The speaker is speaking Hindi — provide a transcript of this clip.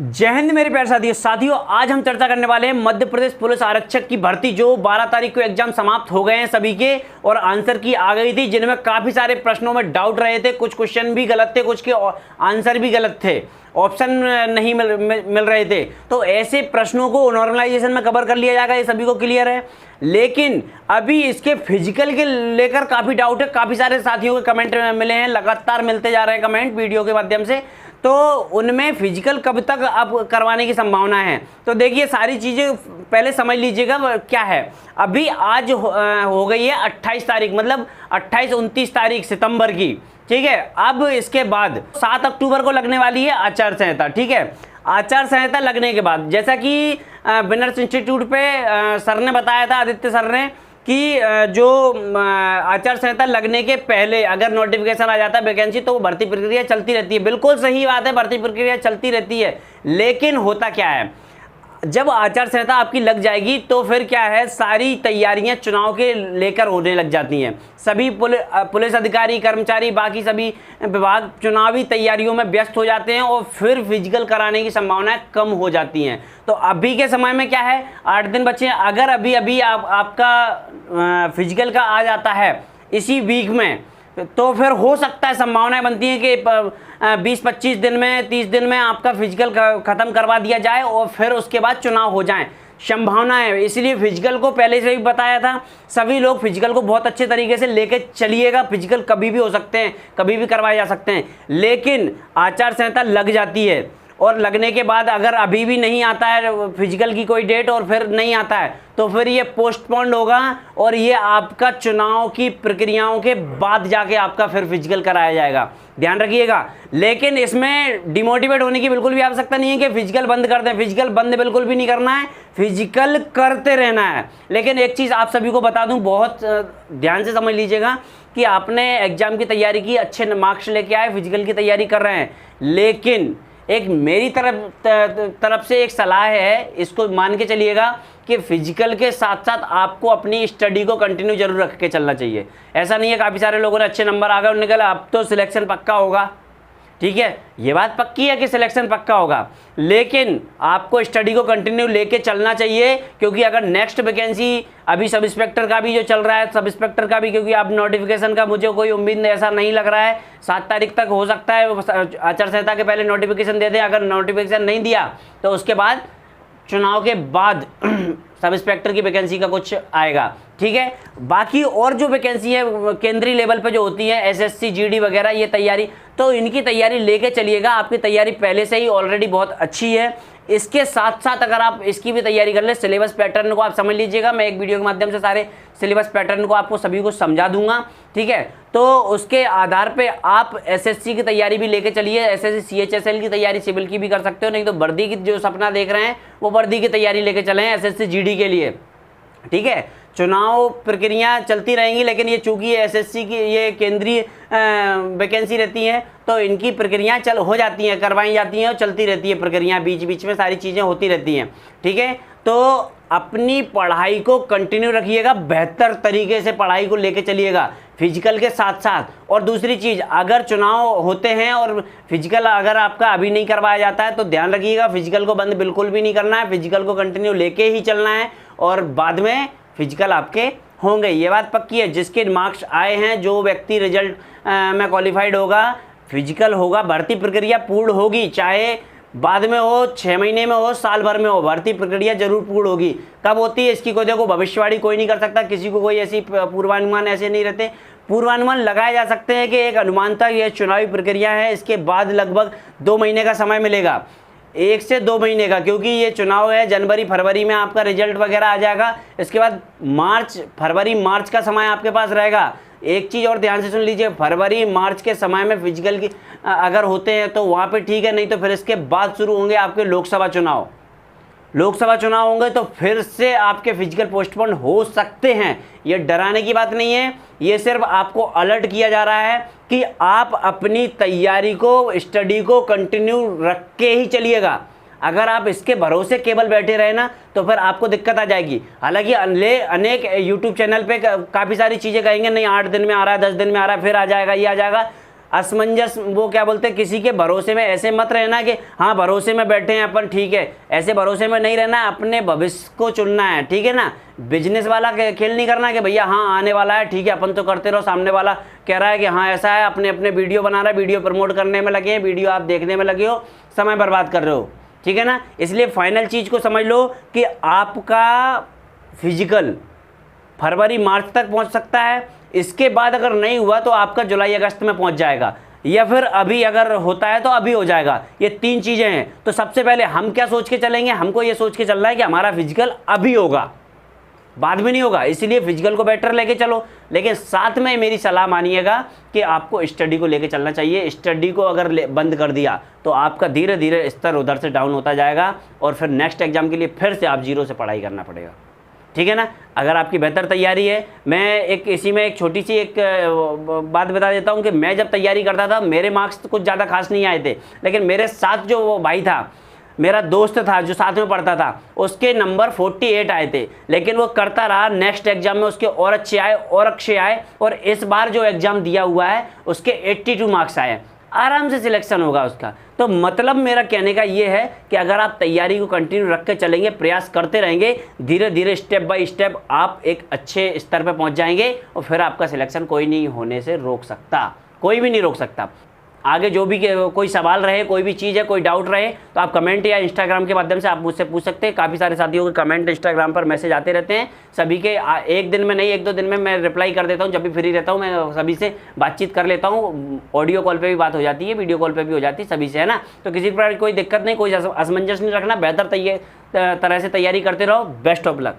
जय हिंद मेरे प्यारे साथियों, आज हम चर्चा करने वाले हैं मध्य प्रदेश पुलिस आरक्षक की भर्ती। जो 12 तारीख को एग्जाम समाप्त हो गए हैं सभी के, और आंसर की आ गई थी, जिनमें काफी सारे प्रश्नों में डाउट रहे थे। कुछ क्वेश्चन भी गलत थे, कुछ के आंसर भी गलत थे, ऑप्शन नहीं मिल रहे थे। तो ऐसे प्रश्नों को नॉर्मलाइजेशन में कवर कर लिया जाएगा, ये सभी को क्लियर है। लेकिन अभी इसके फिजिकल के लेकर काफ़ी डाउट है। काफ़ी सारे साथियों के कमेंट मिले हैं, लगातार मिलते जा रहे हैं कमेंट वीडियो के माध्यम से। तो उनमें फिजिकल कब तक अब करवाने की संभावना है, तो देखिए सारी चीज़ें पहले समझ लीजिएगा क्या है। अभी आज हो गई है 28 तारीख, मतलब 28-29 तारीख सितंबर की, ठीक है। अब इसके बाद 7 अक्टूबर को लगने वाली है आचार संहिता, ठीक है। आचार संहिता लगने के बाद, जैसा कि विनर्स इंस्टीट्यूट पे सर ने बताया था, आदित्य सर ने, कि जो आचार संहिता लगने के पहले अगर नोटिफिकेशन आ जाता है वैकेंसी, तो वो भर्ती प्रक्रिया चलती रहती है। बिल्कुल सही बात है, भर्ती प्रक्रिया चलती रहती है। लेकिन होता क्या है, जब आचार संहिता आपकी लग जाएगी तो फिर क्या है, सारी तैयारियां चुनाव के लेकर होने लग जाती हैं। सभी पुलिस अधिकारी, कर्मचारी, बाकी सभी विभाग चुनावी तैयारियों में व्यस्त हो जाते हैं, और फिर फिजिकल कराने की संभावनाएं कम हो जाती हैं। तो अभी के समय में क्या है, 8 दिन बचे हैं। अगर अभी आपका फिजिकल का आ जाता है इसी वीक में, तो फिर हो सकता है, संभावनाएं बनती हैं कि 20-25 दिन में, 30 दिन में आपका फिजिकल ख़त्म करवा दिया जाए और फिर उसके बाद चुनाव हो जाएं। संभावना है, इसलिए फिजिकल को पहले से भी बताया था। सभी लोग फिजिकल को बहुत अच्छे तरीके से लेके चलिएगा। फिजिकल कभी भी हो सकते हैं, कभी भी करवाए जा सकते हैं। लेकिन आचार संहिता लग जाती है, और लगने के बाद अगर अभी भी नहीं आता है फिजिकल की कोई डेट, और फिर नहीं आता है, तो फिर ये पोस्टपोन्ड होगा, और ये आपका चुनाव की प्रक्रियाओं के बाद जाके आपका फिर फिजिकल कराया जाएगा। ध्यान रखिएगा। लेकिन इसमें डिमोटिवेट होने की बिल्कुल भी आवश्यकता नहीं है कि फिजिकल बंद कर दें। फिजिकल बंद बिल्कुल भी नहीं करना है, फिजिकल करते रहना है। लेकिन एक चीज़ आप सभी को बता दूं, बहुत ध्यान से समझ लीजिएगा, कि आपने एग्जाम की तैयारी की, अच्छे मार्क्स लेके आए, फिजिकल की तैयारी कर रहे हैं, लेकिन एक मेरी तरफ से एक सलाह है, इसको मान के चलिएगा, कि फिजिकल के साथ साथ आपको अपनी स्टडी को कंटिन्यू जरूर रख के चलना चाहिए। ऐसा नहीं है, काफ़ी सारे लोगों ने अच्छे नंबर आ गए, उन्होंने कहा अब तो सिलेक्शन पक्का होगा, ठीक है, ये बात पक्की है कि सिलेक्शन पक्का होगा, लेकिन आपको स्टडी को कंटिन्यू लेके चलना चाहिए। क्योंकि अगर नेक्स्ट वैकेंसी, अभी सब इंस्पेक्टर का भी जो चल रहा है, सब इंस्पेक्टर का भी, क्योंकि अब नोटिफिकेशन का मुझे कोई उम्मीद ऐसा नहीं लग रहा है, 7 तारीख तक हो सकता है आचार संहिता के पहले नोटिफिकेशन दे दें। अगर नोटिफिकेशन नहीं दिया तो उसके बाद चुनाव के बाद सब इंस्पेक्टर की वैकेंसी का कुछ आएगा, ठीक है। बाकी और जो वैकेंसी है केंद्रीय लेवल पे जो होती है, एसएससी, जीडी वगैरह, ये तैयारी, तो इनकी तैयारी लेके चलिएगा। आपकी तैयारी पहले से ही ऑलरेडी बहुत अच्छी है। इसके साथ साथ अगर आप इसकी भी तैयारी कर ले, सिलेबस पैटर्न को आप समझ लीजिएगा। मैं एक वीडियो के माध्यम से सारे सिलेबस पैटर्न को आपको सभी को समझा दूंगा, ठीक है। तो उसके आधार पे आप एसएससी की तैयारी भी लेके चलिए। एसएससी सीएचएसएल की तैयारी सिविल की भी कर सकते हो, नहीं तो वर्दी की जो सपना देख रहे हैं वो वर्दी की तैयारी लेके चलें एसएससी जीडी के लिए, ठीक है। चुनाव प्रक्रिया चलती रहेंगी, लेकिन ये चूंकि एसएससी की ये केंद्रीय वैकेंसी रहती हैं, तो इनकी प्रक्रिया हो जाती हैं, करवाई जाती हैं, और चलती रहती है प्रक्रिया, बीच बीच में सारी चीज़ें होती रहती हैं, ठीक है। तो अपनी पढ़ाई को कंटिन्यू रखिएगा, बेहतर तरीके से पढ़ाई को लेके चलिएगा फिजिकल के साथ साथ। और दूसरी चीज़, अगर चुनाव होते हैं और फिजिकल अगर आपका अभी नहीं करवाया जाता है, तो ध्यान रखिएगा, फिजिकल को बंद बिल्कुल भी नहीं करना है, फिजिकल को कंटिन्यू लेके ही चलना है, और बाद में फिजिकल आपके होंगे, ये बात पक्की है। जिसके मार्क्स आए हैं, जो व्यक्ति रिजल्ट में क्वालिफाइड होगा, फिजिकल होगा, भर्ती प्रक्रिया पूर्ण होगी, चाहे बाद में हो, 6 महीने में हो, साल भर में हो, भर्ती प्रक्रिया जरूर पूर्ण होगी। कब होती है इसकी कोई देखो भविष्यवाणी कोई नहीं कर सकता, किसी को कोई ऐसी पूर्वानुमान ऐसे नहीं रहते। पूर्वानुमान लगाए जा सकते हैं कि एक अनुमानता ये चुनावी प्रक्रिया है, इसके बाद लगभग 2 महीने का समय मिलेगा, 1 से 2 महीने का, क्योंकि ये चुनाव है, जनवरी फरवरी में आपका रिजल्ट वगैरह आ जाएगा। इसके बाद फरवरी मार्च का समय आपके पास रहेगा। एक चीज़ और ध्यान से सुन लीजिए, फरवरी मार्च के समय में फिजिकल की अगर होते हैं तो वहाँ पे ठीक है, नहीं तो फिर इसके बाद शुरू होंगे आपके लोकसभा चुनाव। लोकसभा चुनाव होंगे तो फिर से आपके फिजिकल पोस्टपोन हो सकते हैं। ये डराने की बात नहीं है, ये सिर्फ आपको अलर्ट किया जा रहा है कि आप अपनी तैयारी को, स्टडी को कंटिन्यू रख के ही चलिएगा। अगर आप इसके भरोसे केवल बैठे रहे ना, तो फिर आपको दिक्कत आ जाएगी। हालांकि अनेक यूट्यूब चैनल पे काफ़ी सारी चीज़ें कहेंगे, नहीं 8 दिन में आ रहा है, 10 दिन में आ रहा है, फिर आ जाएगा, ये आ जाएगा। असमंजस, वो क्या बोलते हैं, किसी के भरोसे में ऐसे मत रहना कि हाँ भरोसे में बैठे हैं अपन, ठीक है, ऐसे भरोसे में नहीं रहना, अपने भविष्य को चुनना है, ठीक है ना। बिजनेस वाला खेल नहीं करना कि भैया हाँ आने वाला है, ठीक है अपन तो करते रहो, सामने वाला कह रहा है कि हाँ ऐसा है, अपने अपने वीडियो बना रहा है, वीडियो प्रमोट करने में लगे हैं, वीडियो आप देखने में लगे हो, समय बर्बाद कर रहे हो, ठीक है ना। इसलिए फाइनल चीज़ को समझ लो कि आपका फिजिकल फरवरी मार्च तक पहुंच सकता है, इसके बाद अगर नहीं हुआ तो आपका जुलाई अगस्त में पहुंच जाएगा, या फिर अभी अगर होता है तो अभी हो जाएगा। ये 3 चीज़ें हैं। तो सबसे पहले हम क्या सोच के चलेंगे, हमको ये सोच के चलना है कि हमारा फिजिकल अभी होगा, बाद में नहीं होगा, इसीलिए फिजिकल को बेटर लेके चलो। लेकिन साथ में मेरी सलाह मानिएगा कि आपको स्टडी को लेके चलना चाहिए। स्टडी को अगर बंद कर दिया तो आपका धीरे धीरे स्तर उधर से डाउन होता जाएगा और फिर नेक्स्ट एग्जाम के लिए फिर से आप जीरो से पढ़ाई करना पड़ेगा, ठीक है ना। अगर आपकी बेहतर तैयारी है, मैं इसी में एक छोटी सी एक बात बता देता हूँ कि मैं जब तैयारी करता था मेरे मार्क्स तो कुछ ज़्यादा खास नहीं आए थे, लेकिन मेरे साथ जो वो भाई था, मेरा दोस्त था जो साथ में पढ़ता था, उसके नंबर 48 आए थे, लेकिन वो करता रहा, नेक्स्ट एग्जाम में उसके और अच्छे आए और अच्छे आए, और इस बार जो एग्ज़ाम दिया हुआ है उसके 82 मार्क्स आए, आराम से सिलेक्शन होगा उसका। तो मतलब मेरा कहने का ये है कि अगर आप तैयारी को कंटिन्यू रख के चलेंगे, प्रयास करते रहेंगे, धीरे धीरे स्टेप बाय स्टेप आप एक अच्छे स्तर पर पहुंच जाएंगे और फिर आपका सिलेक्शन कोई नहीं होने से रोक सकता, कोई भी नहीं रोक सकता। आगे जो भी कोई सवाल रहे, कोई भी चीज़ है, कोई डाउट रहे तो आप कमेंट या इंस्टाग्राम के माध्यम से आप मुझसे पूछ सकते हैं। काफ़ी सारे साथियों के कमेंट इंस्टाग्राम पर मैसेज आते रहते हैं, सभी के एक दिन में नहीं 1-2 दिन में मैं रिप्लाई कर देता हूं। जब भी फ्री रहता हूं मैं सभी से बातचीत कर लेता हूं, ऑडियो कॉल पे भी बात हो जाती है, वीडियो कॉल पे भी हो जाती है सभी से, है ना। तो किसी प्रकार कोई दिक्कत नहीं, कोई असमंजस नहीं रखना, बेहतर तरह से तैयारी करते रहो। Best of luck.